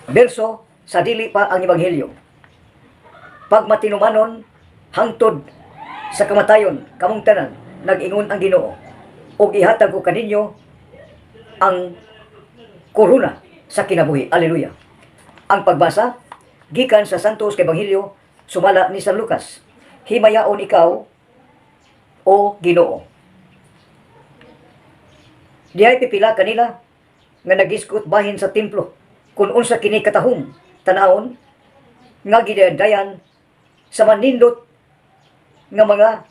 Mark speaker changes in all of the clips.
Speaker 1: Berso sa dili pa ang ebanghelyo. Pag matinumanon hangtod sa kamatayon kamong tanan nag-ingon ang Ginoo ug ihatag ko kaninyo ang korona sa kinabuhi. Aleluya. Ang pagbasa gikan sa Santos kay Ebanghelyo sumala ni San Lucas. Himayaon ikaw o Ginoo. Dihay pipila kanila nga nagiskot bahin sa templo kung unsa kini katahom tanawon nga gidadayan sa manindot nga mga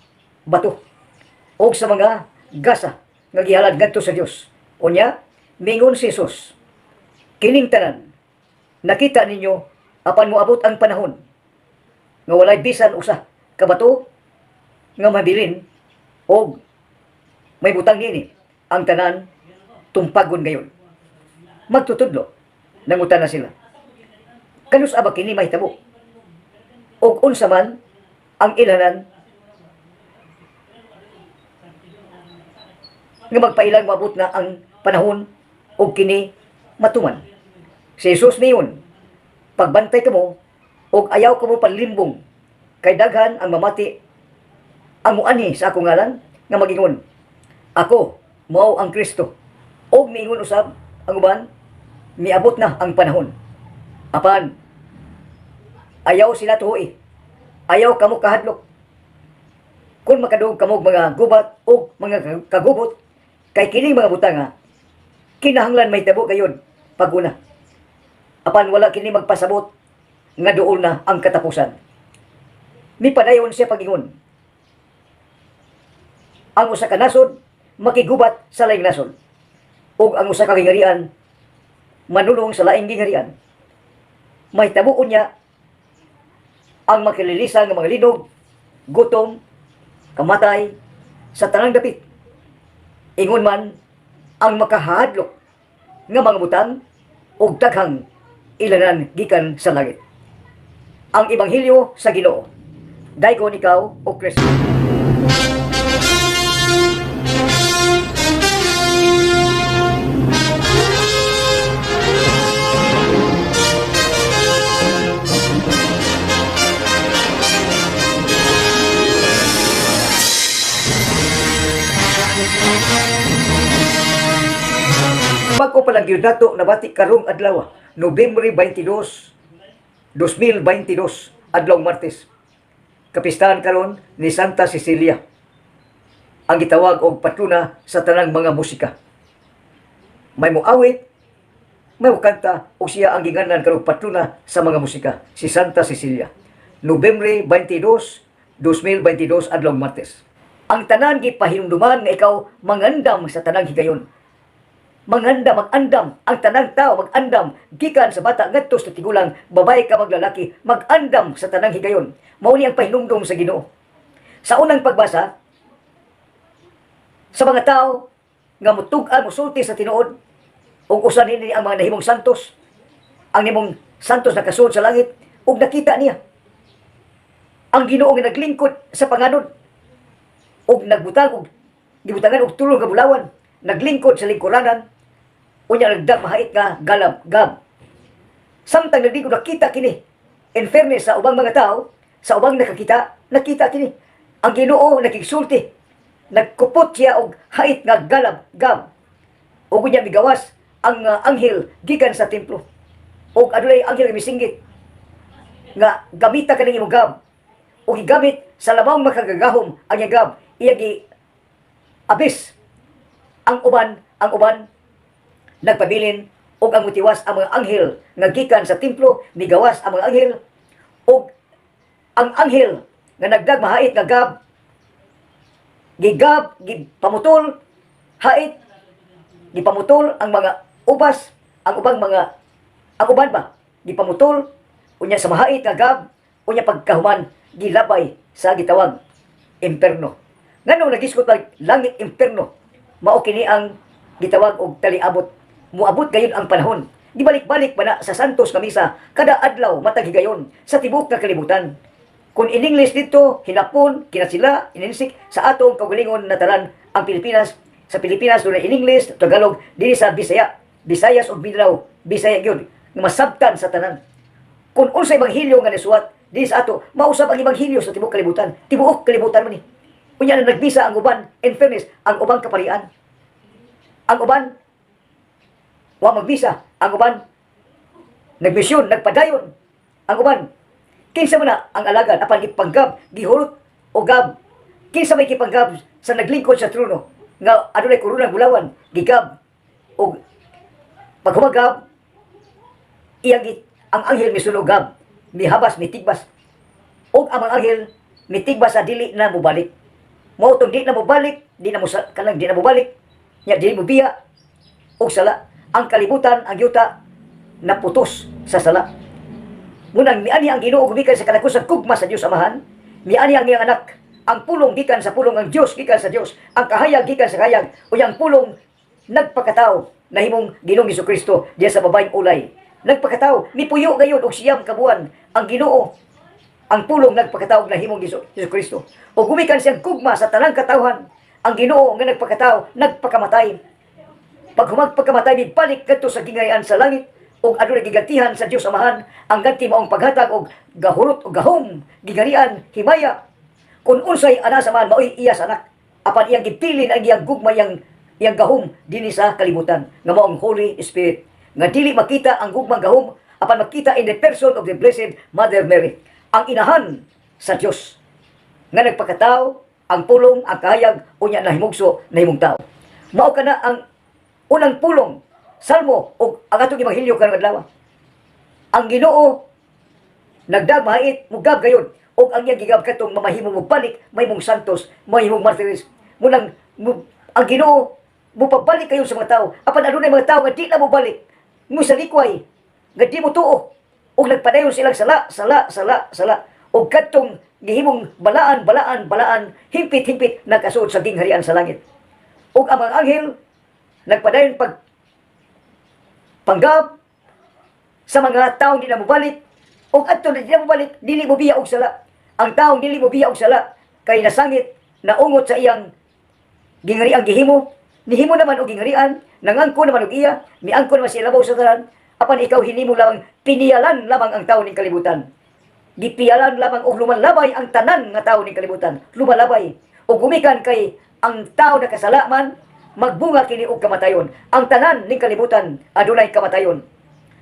Speaker 1: bato o sa mga gasa nga gihalad ngadto sa Dios. Unya mingon si Jesus, kining tanan nakita ninyo apan moabot ang panahon nga walay bisan usa ka bato nga mabilin o may butang nini ang tanan tumpagon gayon. Magtutudlo nangutan na sila, kanus aba kini mahitabo og unsa man ang ilanan nga magpailang mabot na ang panahon og kini matuman. Si Jesus miyon, pagbantay kamo og ayaw kamo panlimbong kay daghan ang mamati ang muanhi sa akong ngalan nga magingon, ako mao ang Kristo. Og miingon usab ang uban, miabot na ang panahon. Apan ayaw sila tuhoy, ayaw kamo kahadlok. Kung makadug kamo mga gubat o mga kagubot, kay kini mga butanga, kinahanglan may tabo gayon paguna. Apan wala kini magpasabot nga doon na ang katapusan. Mipadayon siya pagingon, ang usa ka nasod makigubat sa laing nasod, ug ang usa ka gingarian manulong sa laing gingarian. Mahitabuon niya ang makililisan ng mga linog, gutom, kamatay sa tanang dapit. Ingon man ang makahadlok nga mga butang ug daghang ilanan gikan sa langit. Ang ebanghelyo sa Ginoo. Daygon ikaw o Kristo. Bago pa lang yun nato nabati karong adlaw, Nobyembre 22, 2022, adlaw Martes. Kapistahan karon ni Santa Cecilia, ang gitawag og patrona sa tanang mga musika. May muawit, may kanta, o siya ang ginganan karong patrona sa mga musika, si Santa Cecilia. Nobyembre 22, 2022, adlaw Martes. Ang tanan gipahinumduman nga ikaw mangandam sa tanang higayon. Mangandam, mag-andam, ang tanang tao mag-andam, gikan sa bata ngadto sa tigulang, babae ka maglalaki, mag-andam sa tanang higayon. Mao ni ang pahinumdum sa Ginoo. Sa unang pagbasa, sa mga tao nga mutug-an, musulti sa tinuod, ug usan ini ang mga nahimong santos, ang nahimong santos nakasuod sa langit, ug nakita niya ang Ginoo nga naglingkod sa panganod, ug nagbutang, ug gibutangan og tulong nga bulawan, naglingkod sa lingkuranan, unya nagdag mahait nga galab gab. Samtang nagdi ko nakita kini, in fairness sa ubang mga tao, sa ubang nakita kini. Ang Ginoo nakigsulti, nagkupot siya og hait nga galab gab. Ug unya migawas ang anghel gikan sa templo. Ug adunay anghel nga misinggit nga gamita kaning imong gab. Ug gigamit sa lamang makagagahom ang iyang gab. Iya gi abis ang uban nagpabilin ug ang mutiwas ang mga anghel nga gikan sa templo, migawas ang mga anghel ug ang anghel nga nagdag mahait nga gab gipamutol hait, gipamutol ang mga ubas, ang uban ba gipamutol unya sa mahait nga gab, unya pagkahuman gilabay sa gitawag imperno. Nganong nagisgot langit imperno, mao kini ang gitawag og taliabot. Muabot gayon ang panahon. Gibalik-balik pa na sa Santos nga misa kada adlaw matag higayon sa tibok nga kalibutan. Kung in English dito, hinapon, kinasila, ininsik sa atong kaugalingon na tanan ang Pilipinas. Sa Pilipinas doon in English, Tagalog, dili sa Bisaya, Visayas o Mindanao, Bisaya gyud. nga masabtan sa tanan. Kung unsa ebanghelyo nga nisuwat di sa ato, mausab ang ebanghelyo sa tibuok kalibutan. Tibuok kalibutan man ni. Unya na nagbisa ang uban, in fairness, ang ubang kaparian. Ang uban wa magbisa, ang uban nagmisyon, nagpadayon. Ang uban kinsa man na ang alagad apan gipanggab, gihurot o gab. Kinsa may gipanggab sa naglingkod sa trono nga adunay korunang bulawan, gigab o paghumagab iyang ang anghel misunog gab, mihabas, mitigbas. O ang mga anghel mitigbas sa dili na mobalik. Mao tong di na mobalik, di na mobalik, nya di mo biya og sala. Ang kalibutan, ang yuta naputos sa sala. Munang miani ang Ginoo gumikan sa kalakusang kugma sa Dios Amahan, miani ang iyang anak, ang pulong gikan sa pulong, ang Dios gikan sa Dios, ang kahayag gikan sa kahayag, o yang pulong nagpakatao nahimong Ginoong Hesukristo diya sa babayeng ulay. Nagpakatao, nipuyo gayon og siyam kabuan ang Ginoo. Ang pulong nagpakatao nahimong Hesukristo. O gumikan siyang kugma sa tanang katawhan, ang Ginoo nga nagpakatao, nagpakamatay. Pag humagpagkamatay, balik kadto sa gingayan sa langit, o adunay gigantihan sa Dios Amahan, ang ganti maong paghatag og gahurot o gahom, gigarian, himaya. Kung unsay ana sa man maoy iya sa anak, apan iyang gipili ang iyang gugma, iyang gahom dinhi sa kalibutan nga maong Holy Spirit. Nga dili makita ang gugmang gahom, apan makita in the person of the Blessed Mother Mary, ang inahan sa Dios nga nagpakatao, ang pulong, ang kahayag, unya nahimugso nahimong tao. Mao kana ang unang pulong, salmo o ang atong ebanghelyo karong adlaw. Ang Ginoo nagdagmahit mugab gayon og ang iyang gigab katong mamahimo mo balik mahimong santos, mahimong martyrs. Munang ang Ginoo mupabalik kayo sa mga tao. Apan adunay mga tao nga di na mo balik, mo sa likway, nga di mo tuo og nagpadayon silang sala og kadtong gihimong balaan, himpit nagasuod sa gingharian sa langit. Og ang mga anghel nagpadayon panggab sa mga taong di na mobalik, o adto na di na mobalik, dili mo biya og sala. Ang taong dili mo biya og sala kay nasangit, naungot sa iyang ginghariang gihimo, nihimo naman og gingharian, nangangko naman og iya, miangko naman sa ilabaw sa tanan, apan ikaw hinimo lamang, piniyalan lamang ang tawo ning kalibutan. Gipiyalan lamang og lumalabay ang tanan nga tawo ning kalibutan, lumalabay og gumikan kay ang tawo na kasala man, magbunga kini og kamatayon. Ang tanan ning kalibutan adunay kamatayon.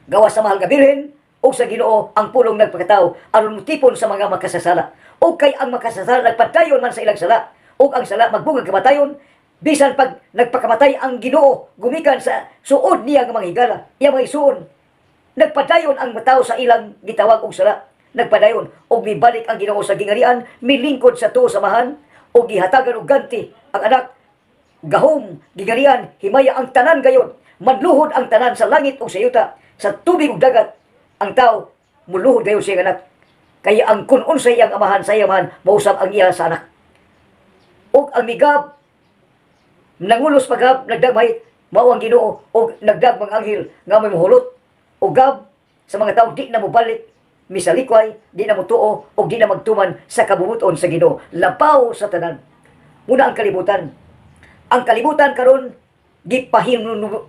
Speaker 1: Gawas sa mahal nga birhen og sa Ginoo ang pulong nagpakatao aron mutipon sa mga makasasala. Og kay ang makasasala nagpadayon man sa ilang sala, og ang sala magbunga kamatayon, bisan pag nagpakamatay ang Ginoo gumikan sa suod niya nga mga higala, iya mga isuon. Nagpadayon ang matao sa ilang gitawag og sala. Nagpadayon og mibalik ang Ginoo sa gingharian, milingkod sa tuo samahan og gihatagan og ganti ang anak. Gahom, gigarian, himaya ang tanan gayon, manluhod ang tanan sa langit o sa yuta, sa tubig ug dagat, ang tao, muluhod gayon siya anak. Kaya ang kun unsay ang amahan sa amahan, mausap ang iya sa anak. Og ang migab, nangulos pagab, nagdagmay, mao ang Ginoo, og nagdag mga anghel, nga may mahulot, o gab, sa mga tao di na mobalik, misalikway, di na mutuo, o di na magtuman sa kabubuton sa Ginoo. Lapaw sa tanan. Muna ang kalibutan. Ang kalibutan karon gipahinuno.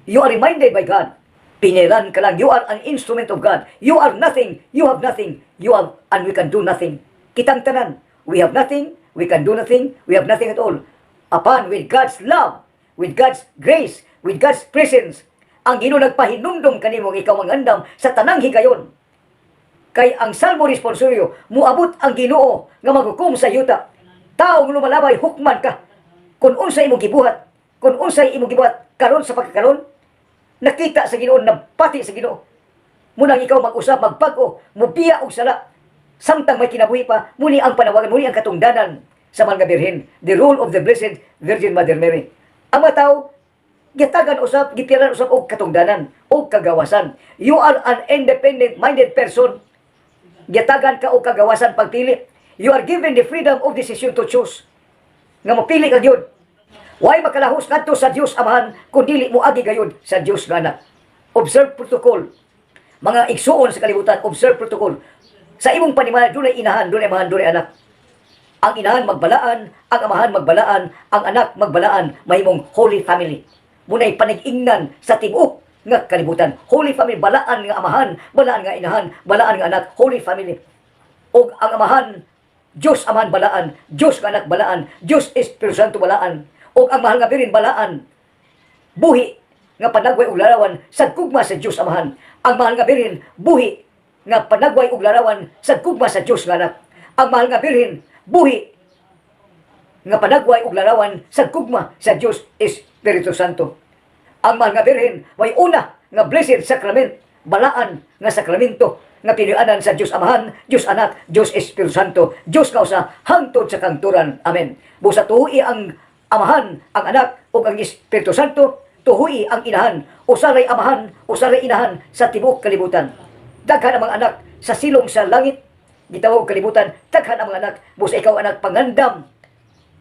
Speaker 1: You are reminded by God. Pinilan ka lang. You are an instrument of God. You are nothing. You have nothing. You have, and we can do nothing. Kitang tanan. We have nothing. We can do nothing. We have nothing at all. Upon with God's love, with God's grace, with God's presence, ang Ginoo nagpahinumdum kanimo ikaw mangandam sa tanang higayon. Kay ang Salmo responsorio, muabot ang Ginoo nga maghukom sa yuta. Taong lumalabay, hukman ka. Kung unsay imo gibuhat, kung unsay imo gibuhat karon sa pagkakaron, nakita sa Ginoo, nabati sa Ginoo. Munang ikaw mag-usab, magpag-o, mubiya og sala. Samtang may kinabuhi pa, muli ang panawagan, muli ang katungdanan sa mga birhen, the rule of the Blessed Virgin Mother Mary. Ang mga tao, gitagan usab, gipiyalan usab og katungdanan, og kagawasan. You are an independent-minded person. Gitagan ka og kagawasan pagpili. You are given the freedom of decision to choose. Nga mapili ka gyud. Why makalahos kadto sa Dios Amahan kun dili mo agi gayud sa Dios nga anak. Observe protocol. Mga igsuon sa kalibutan, observe protocol. Sa imong panimalay dunay inahan, dunay amahan, dunay anak. Ang inahan magbalaan, ang amahan magbalaan, ang anak magbalaan, mahimong holy family. Munay panig-ingnan sa tibuok nga kalibutan. Holy Family, balaan nga amahan, balaan nga inahan, balaan nga anak, Holy Family. O ang amahan, Diyos amahan balaan, Diyos nga anak balaan, Diyos Espiritu Santo balaan, o ang mahal nga birin balaan, buhi nga panagway ug larawan sa gugma sa Diyos amahan. Ang mahal nga birin, buhi nga panagway ug larawan sa gugma sa Diyos nga anak. Ang mahal nga birin, buhi nga panagway ug larawan sa gugma sa Diyos Espiritu Santo. Ang mahal nga birhen way una nga blessed sacrament, balaan nga sakramento nga pinianan sa Diyos Amahan, Diyos Anak, Diyos Espiritu Santo, Diyos kausa hangtod sa kangturan. Amen. Busa tuhui ang Amahan, ang Anak ug ang Espiritu Santo, tuhui ang Inahan, usaray Amahan, usaray Inahan sa tibuok kalibutan. Daghan ang mga anak sa silong sa langit, gitawag kalibutan, daghan ang mga anak, busa ikaw anak pangandam,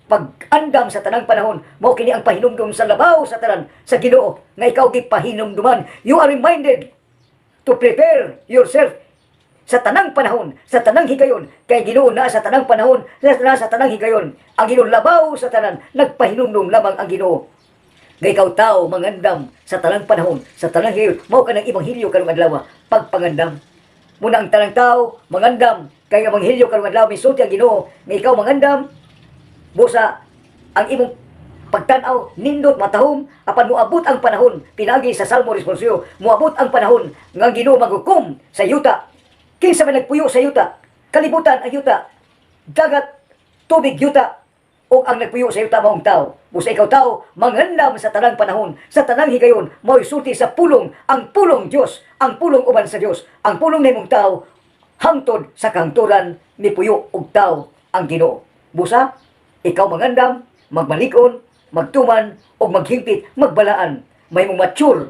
Speaker 1: pag-andam sa tanang panahon, mao kini ang pahinumdum sa labaw sa tanan sa Ginoo nga ikaw gipahinumduman. You are reminded to prepare yourself sa tanang panahon, sa tanang higayon, kay Ginoo na sa tanang panahon, na sa tanang higayon. Ang Ginoo labaw sa tanan, nagpahinumdum lamang ang Ginoo. Nga ikaw tao mangandam sa tanang panahon, sa tanang higayon, mao kanang ebanghelyo karong adlaw, pagpangandam. Muna ang tanang tao mangandam kay ang ebanghelyo karong adlaw misulti ang Ginoo nga ikaw mangandam. Busa ang imong pagtanaw nindot matahom apan moabot ang panahon pinagi sa Salmo responsyo, moabot ang panahon nga Ginoo maghukom sa yuta. Kinsa man nagpuyo sa yuta? Kalibutan ang yuta, dagat, tubig yuta, o ang nagpuyo sa yuta maong tao. Busa ikaw tao mangandam sa tanang panahon, sa tanang higayon, mao'y sulti sa pulong, ang pulong Dios, ang pulong uban sa Dios, ang pulong nimong tao hangtod sa kahangturan ni puyo og tao ang Ginoo. Busa ikaw mangandam, magmalikon, magtuman, o maghimpit, magbalaan. May mong mature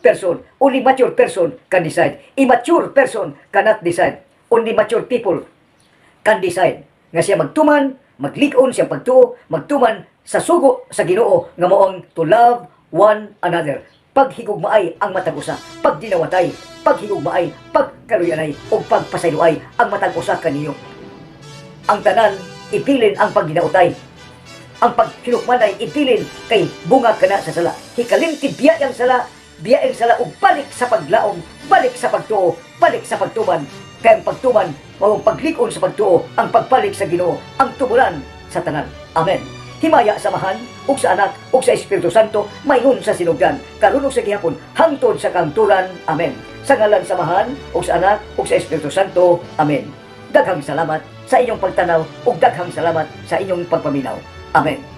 Speaker 1: person. Only mature person can decide. Immature person cannot decide. Only mature people can decide. Nga siya magtuman, maglikon siya pagtuo, magtuman sa sugo sa Ginoo nga maong to love one another. Paghigugmaay ang matag usa, pagdinawatay, paghigugmaay, pagkaluyanay, o pagpasayloay ang matag usa kaniyo. Ang tanan ipilin ang pagdinautay. Ang pagkinukmanay ipilin kay bunga kana sa sala. Hikalimti biya ang sala, biya ang sala ug balik sa paglaom, balik sa pagtuo, balik sa pagtuman. Kay ang pagtuman mao paglikon sa pagtuo, ang pagbalik sa Ginoo, ang tubulan sa tanan. Amen. Himaya sa Amahan ug sa Anak ug sa Espiritu Santo mayun sa sinugdan, karon ug sa gihapon hangtod sa kangturan. Amen. Sa ngalan sa Amahan ug sa Anak ug sa Espiritu Santo. Amen. Daghang salamat sa inyong pagtanaw ug daghang salamat sa inyong pagpaminaw. Amen.